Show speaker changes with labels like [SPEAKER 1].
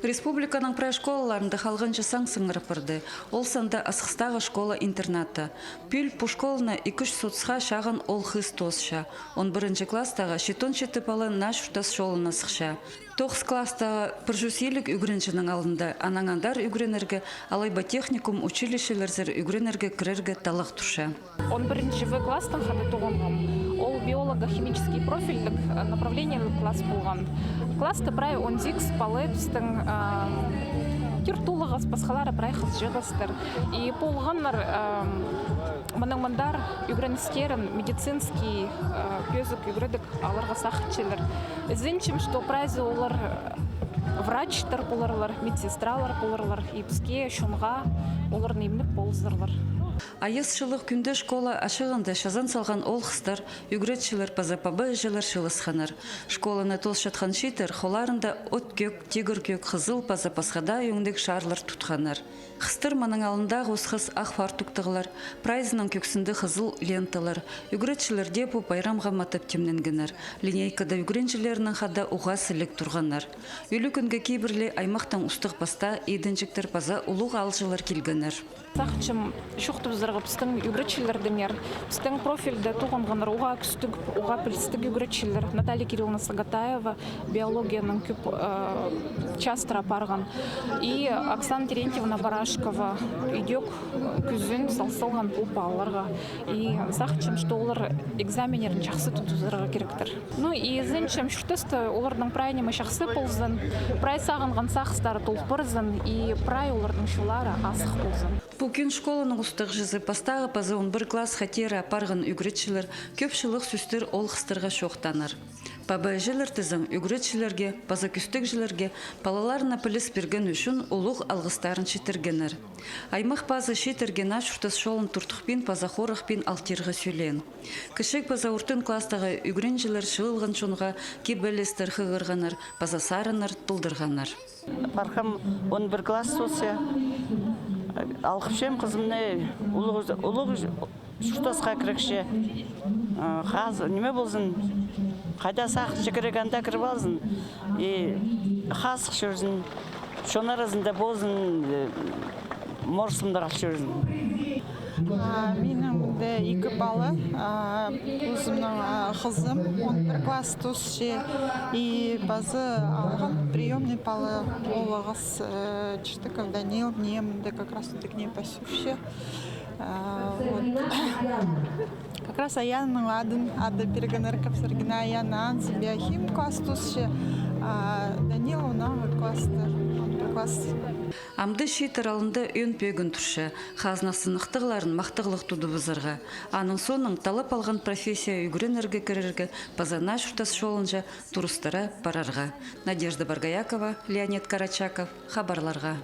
[SPEAKER 1] Республиканың прай школаларында халғынчы саң сыңырып бірді. Ол санда асқыстағы школа-интерната. Пүл пушколына 2 соцқа шағын ол хыз тосша. 11 кластағы шетон шетіпалы наш ұштас шолына сықша. 9 класстағы піржусийлік үгіріншінің алында анаңандар үгіренерге, алайба техникум училищелерзер үгіренерге кірерге талық тұрша.
[SPEAKER 2] 11 класстың қады туғанғам. Ол биолого-химический профильдік направление класс болған. Класты прай 10 палы біздің кертулығыз, басқалары прай қыз жығыстыр. И полғанлар мұныңмандар үгіріністерін медицинский көзік үгірідік алырға сақытшылар. Зінчім, что прайзы олар врачтар боларлар, медсестралар боларлар, и бізге шунға олар немлік болзырлар.
[SPEAKER 1] Айысшылық күнді школа ашығында шазан салған ол қыстар, үгіретшілер пазапабы жылар шылысқаныр. Школаны тол шатқан шетір, холарында от көк, тегір көк, қызыл пазапасқада өңдік шарлар тұтқаныр. Қыстыр маның алында ғосқыз ақ фартуқтығылар, прайзының көксінді қызыл ленталар. Үгіретшілер депу байрамға матып темненгенер. Линейкада үгіреншілерінің қада уға сілік тұрғанар. Үлі күнгі кейбірлі аймақтан ұстық баста едінжіктер паза ұлық алжылар келгенер.
[SPEAKER 2] Сақчым шуқты бұзырғы біздің үгіретшілердіңер. Біздің профильді туғанғаныр уға күстік, уға пілістік үгіретшілер. Наталья Кирилловна Сагатаева биологияның көп частыра барған. И Оксана Терентьевна Барашкова үйдек күзін салсылған бұл балаларға. И сақчым, что олар экзаменерін жақсы тұтузырға керектір. Ну и зінчім шүртісті олардың прайнемі жақсы болзын, прай сағынған сақыстары толпырзын, и прай олардың шулары асық болзын.
[SPEAKER 1] Бүкін школаның ұстық жүзі пастағы пазы 11 класс хатері апарған үгіретшілер көпшілік сүстір ол қыстырға шоқтаныр. Пабай жылыр тізім үгіретшілерге, паза күстік жылерге палаларына піліс берген үшін ұлық алғыстарын шетіргенір. Аймақ пазы шетірген ашұртас шолын тұртықпен паза қорықпен алтирға сөйлен. Кішік паза ұртын кластағы үгіреншілер шылылған шонға кебелестер қығырғаныр, паза сарыныр, тұлдырғаныр.
[SPEAKER 3] Барқам 11 класс сосы. Алқышем қызымны ұлық шұқтасқа кірікші. Неме болсын, қайда сақ жекіреганда кіріп алсын. Қасық жүрзін, шонарызында болсын, морсымдар жүрзін.
[SPEAKER 4] Менің де 2 балы, өзімнің қызым 11 класс тосше, и базы алған приемный балы олығыз Чистыков Данил, немді как раз таки к ней пасюще. Как раз Аянның ады пергенер капсыргина Аянан биохим класс тосше, Данил онағы класс.
[SPEAKER 1] Амды шетір алында өн пөгін тұршы, қазнақсынықтығыларын мақтығылық туды бұзырға. Аның соның талап алған профессия үгіренерге кірерге пазана шұртас шолынжа турыстара барарға. Надежда Баргаякова, Леонид Карачаков, хабарларға.